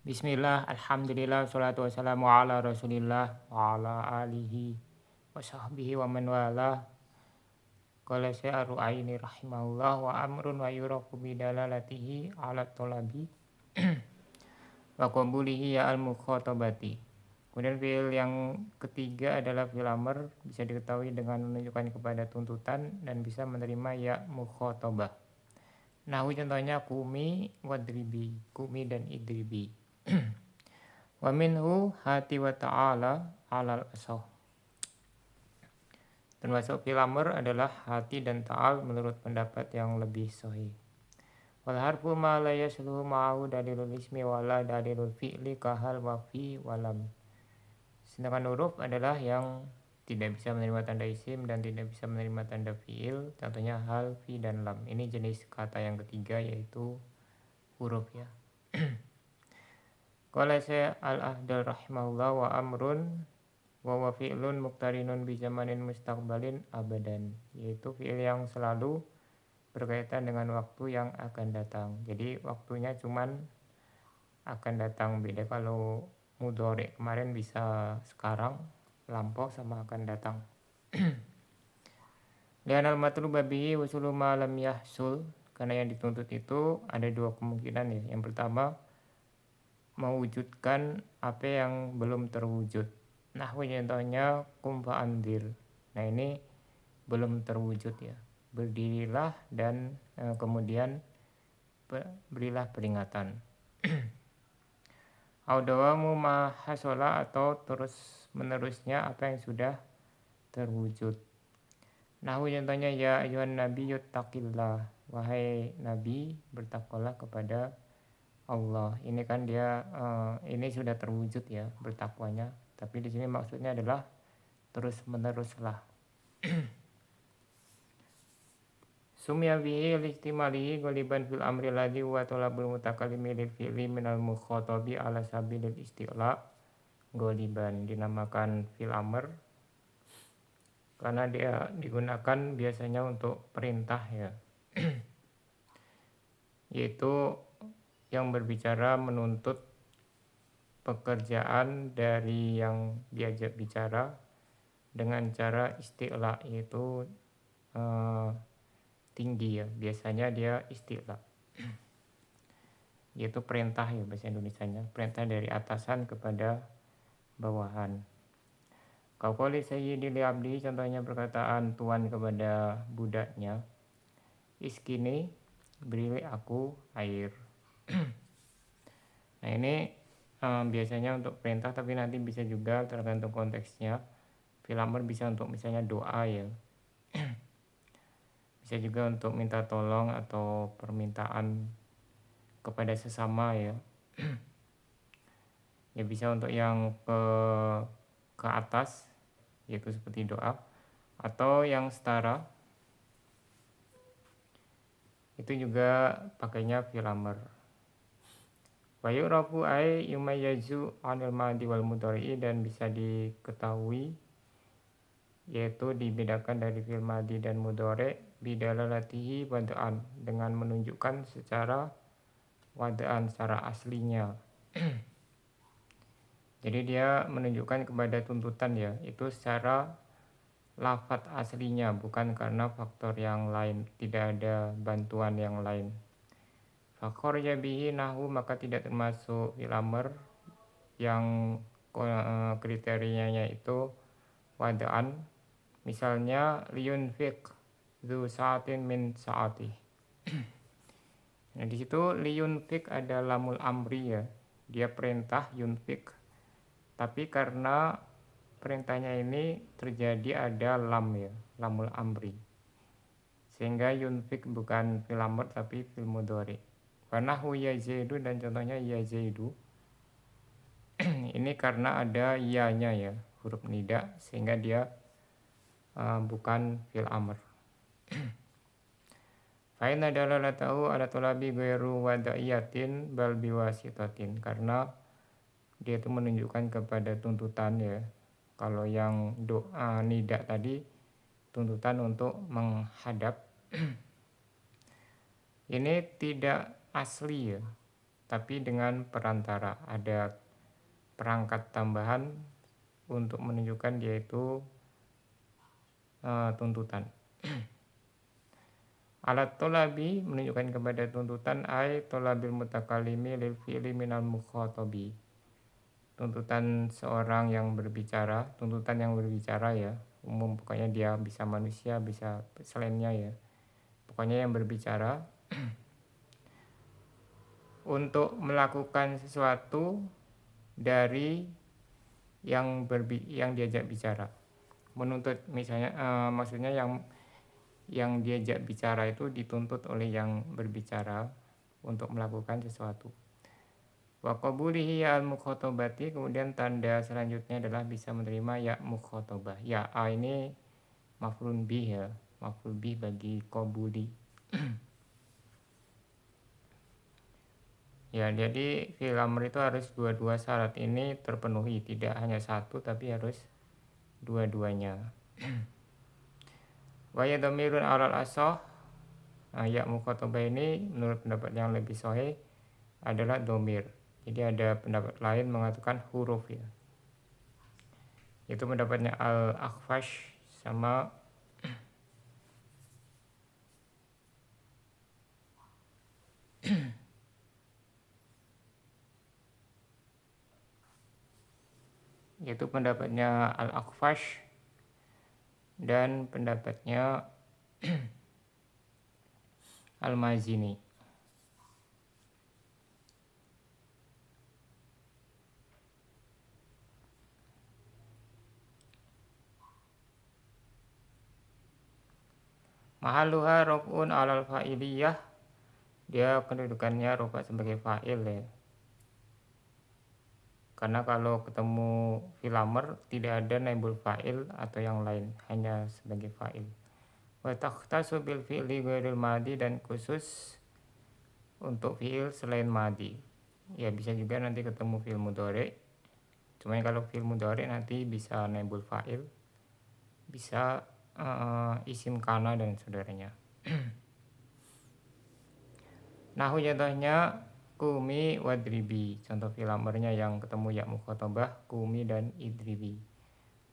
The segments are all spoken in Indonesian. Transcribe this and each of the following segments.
Bismillah, alhamdulillah, salatu wassalamu ala rasulillah wa ala alihi wa sahbihi wa man wala. Qala sya'ru aini rahimahullah wa amrun wa yuraku bidalalatihi ala tolabi wa qabulihi ya al-mukhatabati. Kemudian fi'il yang ketiga adalah fi'il amr, bisa diketahui dengan menunjukkan kepada tuntutan dan bisa menerima ya mukhatabah. Nahwu contohnya kumi wadribi, kumi dan idribi. Wa minhu hati wa ta'ala alal asah. Termasuk fi'il amr adalah hati dan ta'al menurut pendapat yang lebih sahih. Wal harfu ma la yasluhu ma'ahu dalilul ismi wa la dalilul fi'li kahal wa fi walam. Sedangkan huruf adalah yang tidak bisa menerima tanda isim dan tidak bisa menerima tanda fi'il, contohnya hal, fi, dan lam. Ini jenis kata yang ketiga yaitu huruf ya. Qala saya al-ahdal rahimahullah wa amrun wa fi'lun muqtarinun bi zamanin mustaqbalin abadan, yaitu fi'il yang selalu berkaitan dengan waktu yang akan datang. Jadi waktunya cuman akan datang, beda kalau mudhari kemarin bisa sekarang, lampau sama akan datang. Lianal matluba bihi wasulu ma lam yahsul, karena yang dituntut itu ada dua kemungkinan ya. Yang pertama, mewujudkan apa yang belum terwujud. Nah, contohnya kum fa andir. Nah, ini belum terwujud ya. Berdirilah dan kemudian berilah peringatan. Audawamu ma hasola, atau terus menerusnya apa yang sudah terwujud. Nah, contohnya ya ayuhan nabi yuttaqillah, wahai nabi bertakwalah kepada Allah. Ini kan dia ini sudah terwujud ya bertakwanya, tapi di sini maksudnya adalah terus meneruslah. Sumya bihi listimalihi ghaliban fil amri ladzi wa talabul mutakallimi lil fi'li minal mukhatabi ala sabilil isti'la. Ghaliban dinamakan fil amr karena dia digunakan biasanya untuk perintah ya. Yaitu yang berbicara menuntut pekerjaan dari yang diajak bicara dengan cara isti'la, yaitu tinggi ya, biasanya dia isti'la, yaitu perintah ya bahasa Indonesianya, perintah dari atasan kepada bawahan. Qauli sayyidi li abdi, contohnya perkataan tuan kepada budaknya, iskini, beri aku air. Nah ini biasanya untuk perintah, tapi nanti bisa juga tergantung konteksnya. Fi'il amr bisa untuk misalnya doa ya. Bisa juga untuk minta tolong atau permintaan kepada sesama ya. Ya bisa untuk yang ke atas, yaitu seperti doa, atau yang setara itu juga pakainya fi'il amr. Wa yu'rafu ay yumayyazu 'anil madhi wal mudhari'i, dan bisa diketahui yaitu dibedakan dari fi'il madhi dan mudhari' bidalalatihi wada'an, dengan menunjukkan secara wada'an, secara aslinya. Jadi dia menunjukkan kepada tuntutan ya, itu secara lafadz aslinya, bukan karena faktor yang lain, tidak ada bantuan yang lain. Fakhorja bihi nahu, maka tidak termasuk fi'il amr yang kriterianya itu wada'an. Misalnya liyunfiq dzu sa'atin min sa'ati. Nah di situ liyunfiq ada lamul amri ya, dia perintah yunfiq, tapi karena perintahnya ini terjadi ada lam ya, lamul amri, sehingga yunfiq bukan fi'il amr tapi fi'il mudhari. Wa nahwu ya zaidu, dan contohnya ya zaidu. Ini karena ada ya-nya ya, huruf nida, sehingga dia bukan fi'il amr. Fa inna dalalatahu ala talabi ghairu wada'iyatin bal biwasitatin, karena dia itu menunjukkan kepada tuntutan ya. Kalau yang doa nida tadi tuntutan untuk menghadap. Ini tidak asli ya, tapi dengan perantara, ada perangkat tambahan untuk menunjukkan dia itu tuntutan. Alat tolabi menunjukkan kepada tuntutan ay tolabil mutakalimi lil fi'li minal mukhatabi. Tuntutan seorang yang berbicara, tuntutan yang berbicara ya, umum pokoknya dia bisa manusia, bisa selainnya ya. Pokoknya yang berbicara untuk melakukan sesuatu dari yang diajak bicara. Menuntut misalnya maksudnya yang diajak bicara itu dituntut oleh yang berbicara untuk melakukan sesuatu. Wa qabulihi ya al-mukhatabati, kemudian tanda selanjutnya adalah bisa menerima ya mukhatabah. Ya a ini maf'ulun bih ya, maf'ul bih bagi qabuli. Ya, jadi fi'il amr itu harus dua-dua syarat ini terpenuhi, tidak hanya satu tapi harus dua-duanya. Wa ya dhamirun alal asah. Ya mukhatabah ini menurut pendapat yang lebih sahih adalah domir. Jadi ada pendapat lain mengatakan huruf ya. Itu pendapatnya Al-Akhfash sama yaitu pendapatnya Al-Akhfash dan pendapatnya Al-Mazini. Mahaluha rof'un alal fa'iliyah, dia kedudukannya rofa sebagai fa'il ya. Karena kalau ketemu fi'il amr tidak ada naibul fa'il atau yang lain, hanya sebagai fa'il. Wa takhtasu bil fi'li ghairil madi, dan khusus untuk fi'il selain madi. Ya bisa juga nanti ketemu fi'il mudhari. Cuma kalau fi'il mudhari nanti bisa naibul fa'il, bisa isim kana dan saudaranya. Nahu jatuhnya kumi wadribi, contoh fi'il amrnya yang ketemu ya mukhatabah kumi dan idribi.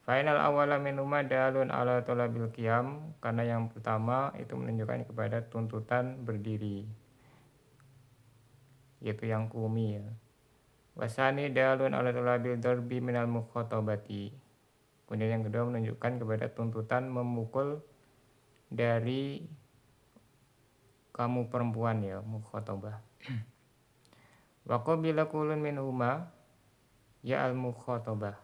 Final awala minuma dalun ala talabil qiyam, karena yang pertama itu menunjukkan kepada tuntutan berdiri, yaitu yang kumi ya. Wasani dalun ala talabil darbi minal mukhatabati. Kemudian yang kedua menunjukkan kepada tuntutan memukul dari kamu perempuan ya, mukhatabah. Wa qabila kullun minhuma ya al mukhatabah,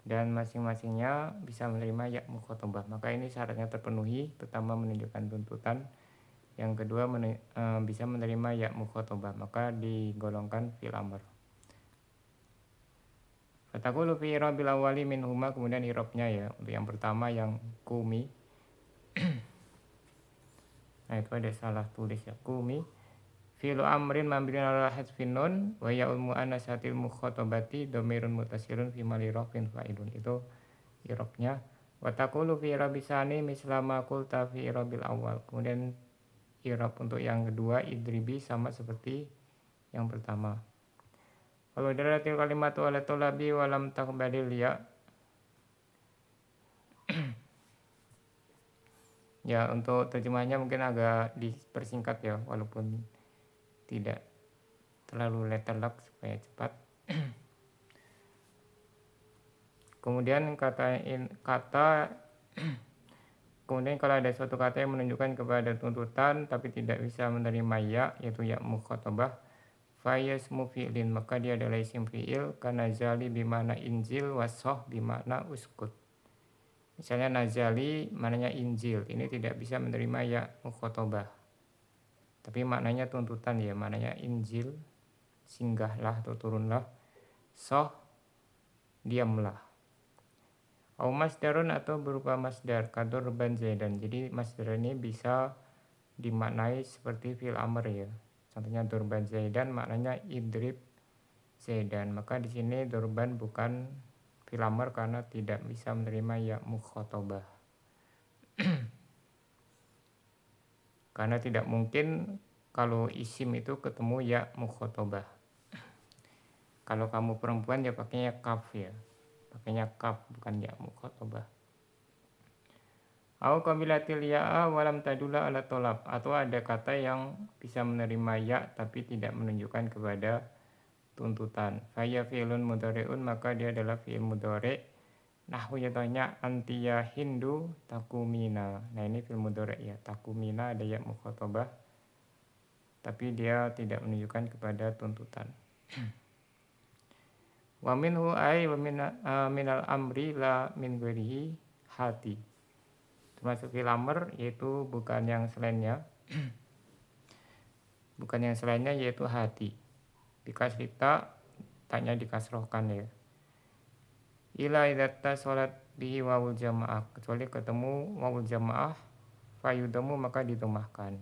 dan masing-masingnya bisa menerima ya mukhatabah. Maka ini syaratnya terpenuhi, pertama menunjukkan tuntutan, yang kedua bisa menerima ya mukhatabah, maka digolongkan fi'il amr. Fataqulu fi irabil awwali minhuma, kemudian irabnya ya untuk yang pertama yang kumi. Nah itu ada salah tulis ya, kumi fi'lu amrin mabniun ala hadfin nun wa ya'ul mu'annasatil mukhatabati dhamirun muttasilun fi mali rafin fa'ilun, itu irabnya. Wa taqulu fi irabisani mislama qulta fi irabil awal, kemudian irab untuk yang kedua idribi sama seperti yang pertama. Kalau dalatil kalimatu ala tolabi walam taqbalil ya. Ya untuk terjemahnya mungkin agak dipersingkat ya, walaupun tidak terlalu letterlock supaya cepat. Kemudian kemudian kalau ada suatu kata yang menunjukkan kepada tuntutan tapi tidak bisa menerima ya, yaitu ya mukhatabah, fayasmu fi'lin, maka dia adalah isim fi'il, karena nazali bimana injil, wasoh bimana uskut. Misalnya nazali maknanya injil, ini tidak bisa menerima ya mukhatabah, tapi maknanya tuntutan ya, maknanya injil, singgahlah atau turunlah, soh diamlah. Au masdarun, atau berupa masdar, kadurban zaidan. Jadi masdar ini bisa dimaknai seperti fi'il amr ya. Contohnya durban zaidan maknanya idrib zaidan. Maka di sini durban bukan fi'il amr karena tidak bisa menerima ya mukhatabah. Karena tidak mungkin kalau isim itu ketemu ya mukhotobah. Kalau kamu perempuan ya pakainya kaf ya. Pakainya kaf bukan ya mukhotobah. Au qabilatil ya'a walam tadula ala tolab, atau ada kata yang bisa menerima ya tapi tidak menunjukkan kepada tuntutan. Faya fi'lun mudhari'un, maka dia adalah fi'il mudhari'. Nahwu yatanya antiya hindu takumina. Nah ini fi'il mudhari' ya. Takumina ada ya mukhotobah tapi dia tidak menunjukkan kepada tuntutan. Wa minhu ay wa minal amri la min ghairihi hati. Termasuk fi'il amr yaitu bukan yang selainnya. Bukan yang selainnya yaitu hati. Bikasrita taknya dikasrohkan ya. Ila idza salat bihi wawul jamaah, kecuali ketemu wawul jamaah fayudamu maka didomahkan.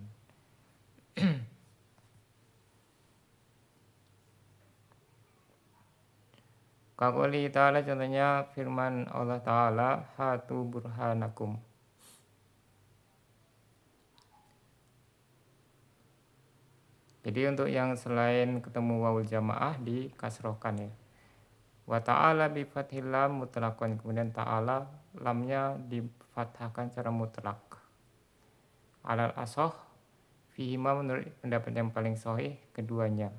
Kaqouli ta'ala, contohnya firman Allah Ta'ala, hatu burhanakum. Jadi untuk yang selain ketemu wawul jamaah dikasrohkan ya. Wa ta'ala bi fathil lam mutlaqan, kemudian ta'ala lamnya difathahkan secara mutlak. Alal asoh fihima, menurut pendapat yang paling sahih keduanya,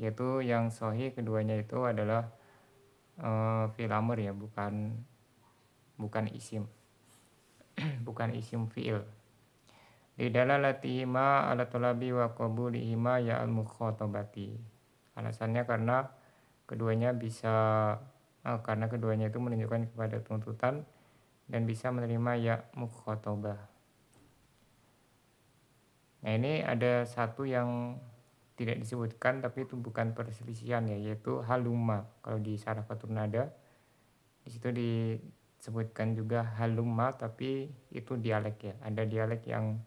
yaitu yang sahih keduanya itu adalah fi'il amr ya, bukan isim. Bukan isim fi'il. Lidalalatihima ala talabi wa qabulihima ya al mukhatabati. Alasannya karena keduanya itu menunjukkan kepada tuntutan dan bisa menerima ya mukhatabah. Nah ini ada satu yang tidak disebutkan tapi itu bukan perselisihan ya, yaitu halumma. Kalau di Syarafatul Nada di situ disebutkan juga halumma, tapi itu dialek ya. Ada dialek yang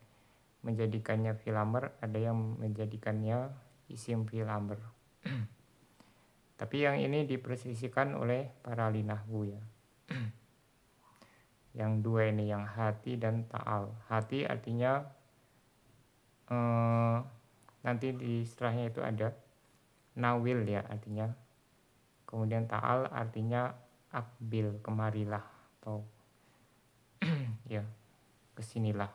menjadikannya fi'il amr, ada yang menjadikannya isim fi'il amr. Tapi yang ini diperselisihkan oleh para ahli nahwu ya. Yang dua ini, yang hati dan ta'al. Hati artinya nanti di setelahnya itu ada nawil ya artinya. Kemudian ta'al artinya akbil, kemarilah atau ya kesinilah.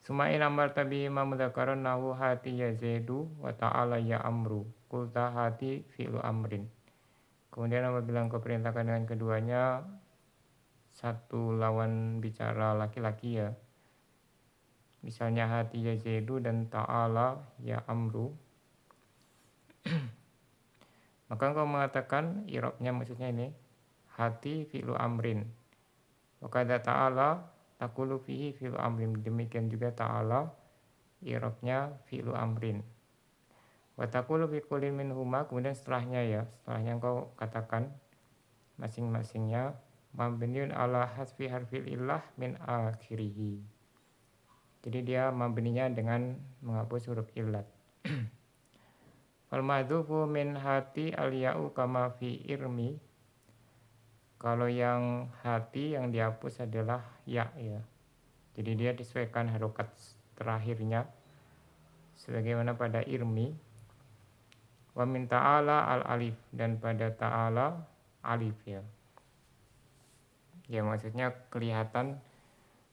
Suma'in amar tabi imam mudzakarun nahu hati ya zaidu wa ta'ala ya amru. Kulta hati fi'lu amrin. Kemudian apabila engkau perintahkan dengan keduanya satu lawan bicara laki-laki ya. Misalnya hati ya zaidu dan ta'ala ya amru. Maka engkau mengatakan i'rabnya maksudnya ini hati fi'lu amrin. Wa kadza ta'ala taqulu fihi fi'lu amrin. Demikian juga ta'ala i'rabnya fi'lu amrin. Wa taqulu fi kullin minhuma, kemudian setelahnya engkau katakan masing-masingnya mabniun ala hasfi harfil illah min akhirih. Jadi dia mabninya dengan menghapus huruf illat. Fal madzufu min hati al ya'u kama fi irmi. Kalau yang hati yang dihapus adalah ya ya. Jadi dia disesuaikan harokat terakhirnya sebagaimana pada irmi. Wa min ta'ala al alif, dan pada ta'ala alif ya. Ya maksudnya kelihatan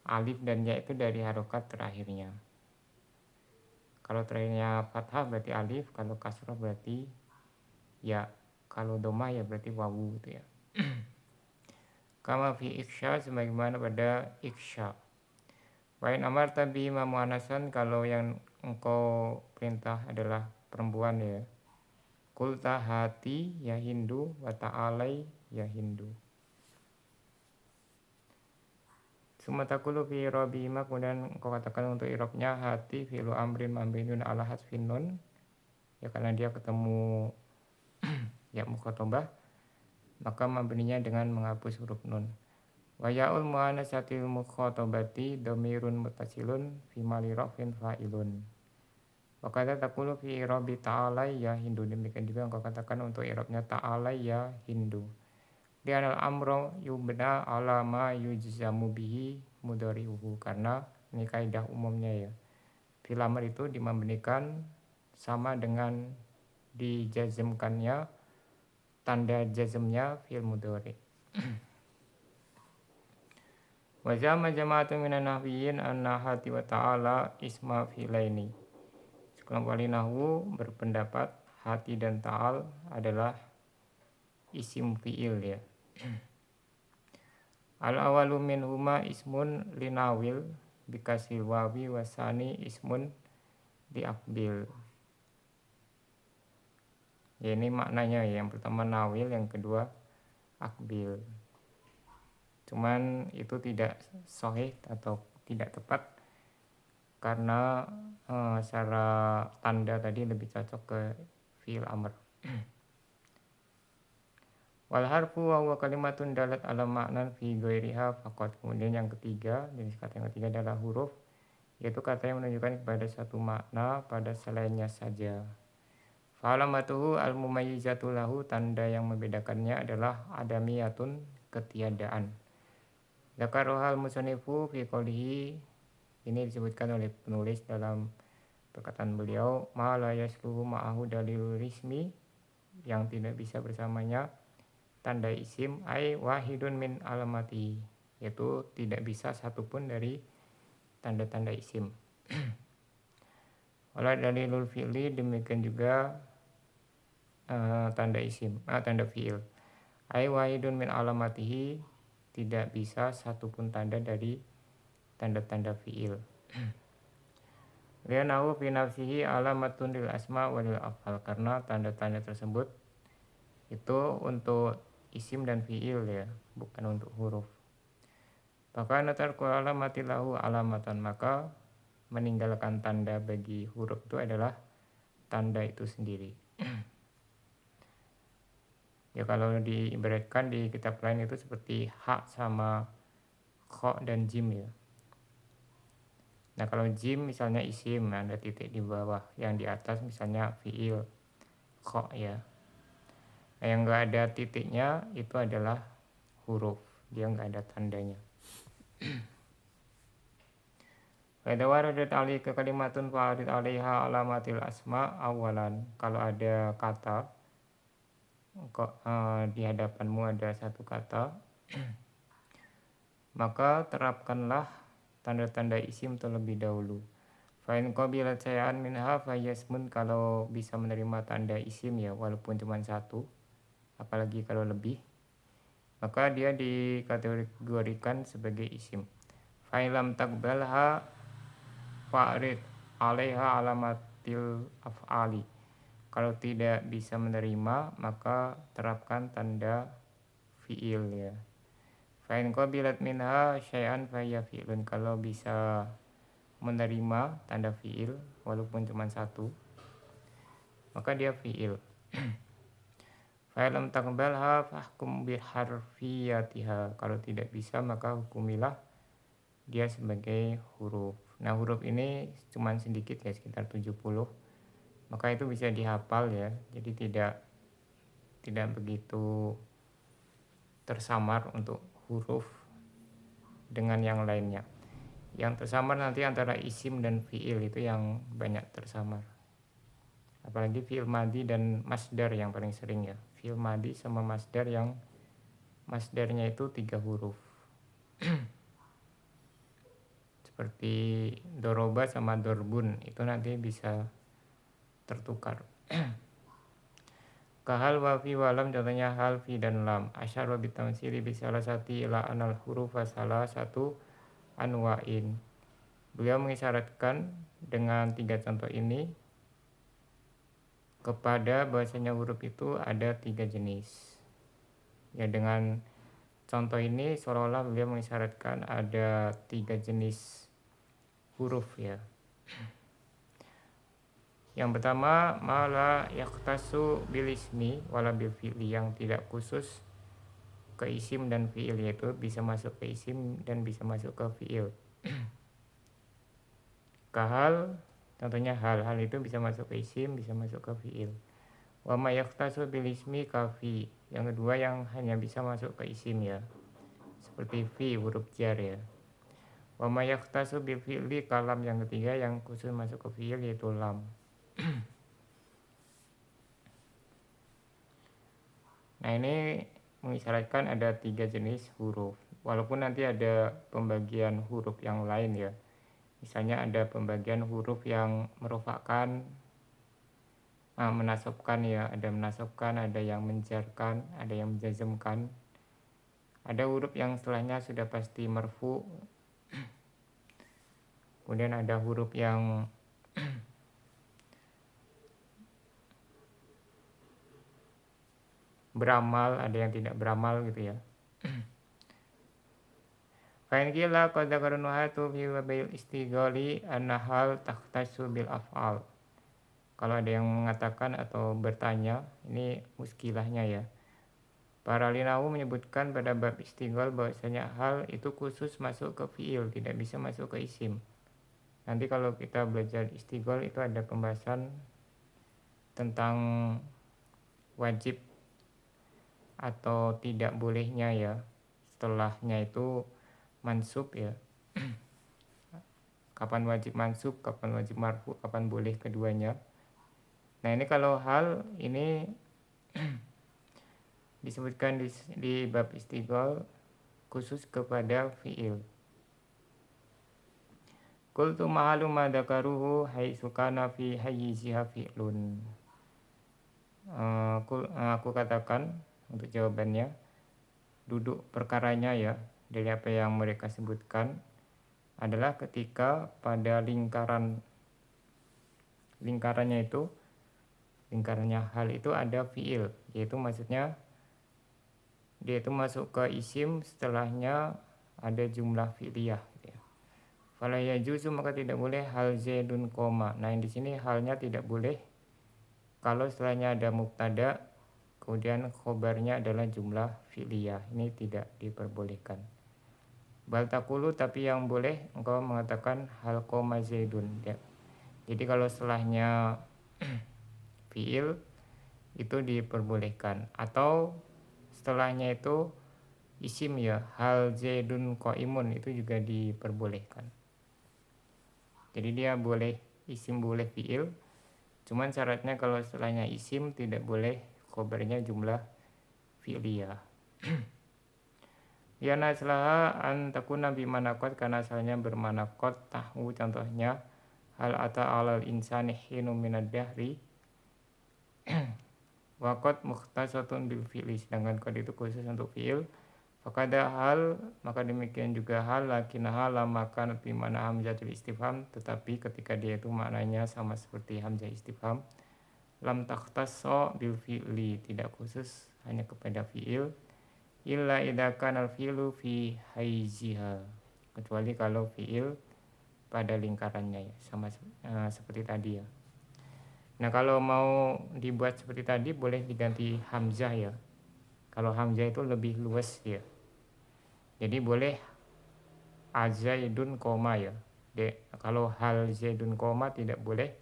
alif dan ya itu dari harokat terakhirnya. Kalau terakhirnya fathah berarti alif, kalau kasrah berarti ya, kalau doma ya berarti wawu gitu ya. Kama fi iksha, sebagaimana pada iksha. Wa in amarta bi muannasan, kalau yang engkau perintah adalah perempuan ya. Kulta hati ya hindu wa ta'alai ya hindu. Sumatakulu fi robihima, kemudian engkau katakan untuk irobnya hati fi'lu amrin mambinun ala hasfin nun ya, karena dia ketemu ya mukhatabah maka mabninya dengan menghapus huruf nun. Wa ya'ul mu'anatsatil mukhatabati dhamirun muttasilun fi mali rafin fa'ilun. Wa kadza taqulu fi irabi ta'ala ya hindu. Demikian juga engkau katakan untuk irabnya ta'ala ya hindu. Lianal amro yubna ala ma yujzamu bihi mudhari'uhu, karena ini kaidah umumnya ya. fi'il amr itu dimabnikan sama dengan dijazmkannya tanda jazmnya fi'il mudhari. Wa zama jama'atu minan nahwiyin anna hati wa ta'ala isma fi'laini. Sekelompok ahli nahwu berpendapat hati dan ta'al adalah isim fi'il ya. Al awalu minhuma ismun linawil bikasil wawi wasani ismun liakbil. Ya ini maknanya ya. Yang pertama nawil, yang kedua akbil. Cuman itu tidak sahih atau tidak tepat karena secara tanda tadi lebih cocok ke fi'il amr. Wal harfu wa huwa kalimatun dalat ala maknan fi ghairiha faqat. Kemudian yang ketiga, jenis kata yang ketiga adalah huruf, yaitu kata yang menunjukkan kepada satu makna pada selainnya saja. Fa'alamatuhu al-mumayyizatu lahu, tanda yang membedakannya adalah adamiyatun, ketiadaan. Dzakarohal musanifu fi qoulihi, ini disebutkan oleh penulis dalam perkataan beliau, ma la yasluhu ma'ahu dalil rismi, yang tidak bisa bersamanya tanda isim, ai wahidun min alamati, yaitu tidak bisa satupun dari tanda-tanda isim. Wala dalilul fi'li, demikian juga tanda isim, tanda fi'il. Ai wahidun min alamatihi, tidak bisa satupun tanda dari tanda-tanda fi'il. Lianahu fi nafsihi alamatun lil asma wa lil af'al, karena tanda-tanda tersebut itu untuk isim dan fi'il ya, bukan untuk huruf. Maka natarku alamati lahu alamatan, maka meninggalkan tanda bagi huruf itu adalah tanda itu sendiri. Ya kalau diibaratkan di kitab lain itu seperti ha sama kho dan jim ya. Nah kalau jim misalnya isim, ada titik di bawah, yang di atas misalnya fi'il, kho ya. Nah yang enggak ada titiknya itu adalah huruf, dia enggak ada tandanya. Pada waradat alika kalimatun fa'arid alaiha alamatil asma awalan. Kalau ada kata di hadapanmu ada satu kata, maka terapkanlah tanda-tanda isim terlebih dahulu. Fa'in qabilat say'an minha fayasmun, kalau bisa menerima tanda isim ya walaupun cuma satu, apalagi kalau lebih, maka dia dikategorikan sebagai isim. Fa'in lam taqbalha fa'rid 'alaiha alamatil af'ali. Kalau tidak bisa menerima, maka terapkan tanda fi'il ya. Fa'in qabilat minha syai'an fa'ya fi'lun. Kalau bisa menerima tanda fi'il walaupun cuma satu, maka dia fi'il. Fa'ilam taqbalha fahkum biharfiyatiha. Kalau tidak bisa, maka hukumilah dia sebagai huruf. Nah huruf ini cuma sedikit ya, sekitar 70. Maka itu bisa dihafal ya, jadi tidak begitu tersamar untuk huruf dengan yang lainnya. Yang tersamar nanti antara isim dan fi'il, itu yang banyak tersamar. Apalagi fi'il madi dan masdar yang paling sering ya. Fi'il madi sama masdar yang masdarnya itu 3 huruf. Seperti doroba sama dorbun, itu nanti bisa tertukar. Kahal wa fi walam, contohnya hal, fi dan lam. Asyara bitamsili bisalasati ila anal hurufa salah satu anwa'in. Beliau mengisyaratkan dengan 3 contoh ini kepada bahasanya huruf itu ada 3 jenis. Ya dengan contoh ini seolah-olah beliau mengisyaratkan ada 3 jenis huruf ya. Yang pertama, mala yaktasu bil ismi wala bil fi'li, yang tidak khusus ke isim dan fi'il, yaitu bisa masuk ke isim dan bisa masuk ke fi'il. Kahal, contohnya hal itu bisa masuk ke isim, bisa masuk ke fi'il. Wa ma yaktasu bil ismi kafi, yang kedua yang hanya bisa masuk ke isim ya, seperti fi huruf jar ya. Wa ma yahtasu bil fi'li, kalam yang ketiga yang khusus masuk ke fi'il yaitu lam. Nah ini mengisyaratkan ada 3 jenis huruf. Walaupun nanti ada pembagian huruf yang lain ya. Misalnya ada pembagian huruf yang merofakkan, menasabkan ya. Ada menasabkan, ada yang menjarkan, ada yang menjazmkan. Ada huruf yang setelahnya sudah pasti marfu. Kemudian ada huruf yang beramal, ada yang tidak beramal gitu ya. Fa'in qila qad dzakara nuhatu fi wabil istighali anna hal takhtassu bil af'al. Kalau ada yang mengatakan atau bertanya, ini muskilahnya ya. Para linawu menyebutkan pada bab istighal bahwasanya hal itu khusus masuk ke fi'il, tidak bisa masuk ke isim. Nanti kalau kita belajar istighal itu ada pembahasan tentang wajib atau tidak bolehnya ya. Setelahnya itu mansub ya. Kapan wajib mansub, kapan wajib marfu, kapan boleh keduanya. Nah ini kalau hal ini disebutkan di bab istighal khusus kepada fi'il. Qultu ma'alu ma dzakaruhu haitsu kana fi hayyiziha fi'lun. Aku katakan untuk jawabannya, duduk perkaranya ya dari apa yang mereka sebutkan adalah ketika pada lingkarannya hal itu ada fi'il, yaitu maksudnya dia itu masuk ke isim, setelahnya ada jumlah fi'liyah gitu ya. Fala yajuzu, maka tidak boleh hal zaidun koma. Nah di sini halnya tidak boleh kalau setelahnya ada mubtada kemudian khobarnya adalah jumlah fi'liyah, ini tidak diperbolehkan. Bal taqulu, tapi yang boleh engkau mengatakan hal koma zaidun ya. Jadi kalau setelahnya fi'il itu diperbolehkan, atau setelahnya itu isim ya, hal zaidun qaimun, itu juga diperbolehkan. Jadi dia boleh isim, boleh fi'il, cuman syaratnya kalau setelahnya isim tidak boleh khobarnya jumlah fi'liyah. Ya naslaha an takuna bimanakot, karena asalnya bermanakot. Tahu contohnya hal ata alal insani hinu minad dahri waqad mukhtasatun bil fi'li, sedangkan qad itu khusus untuk fi'il. Fakada hal, maka demikian juga hal, lakin hal makan bi mana hamzatul istifham, tetapi ketika dia itu maknanya sama seperti hamzah istifham, lam takhtasso bil fi'li, tidak khusus hanya kepada fi'il, illa idza kana al fi'lu fi haiziha, kecuali kalau fi'il pada lingkarannya ya, sama seperti tadi ya. Nah kalau mau dibuat seperti tadi boleh diganti hamzah ya. Kalau hamzah itu lebih luas ya. Jadi boleh azaidun koma ya. Kalau hal zaidun koma tidak boleh.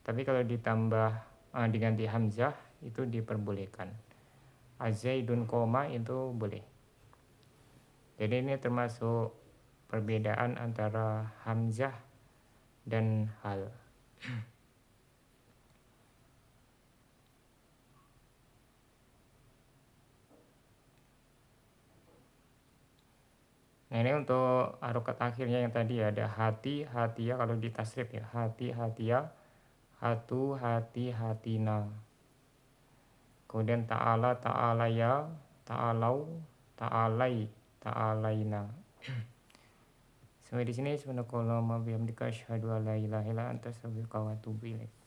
Tapi kalau ditambah diganti hamzah itu diperbolehkan. Azaidun koma itu boleh. Jadi ini termasuk perbedaan antara hamzah dan hal. Nah ini untuk harokat akhirnya yang tadi ya, ada hati, hatia kalau ditasrif ya, hati, hatia, hatu, hati, hatina. Kemudian ta'ala, ta'alaya, ta'alau, ta'alai, ta'alaina. Sampai di sini subhanakallahumma bihamdika asyhadu an la ilaha illa anta astaghfiruka wa atubu ilaik.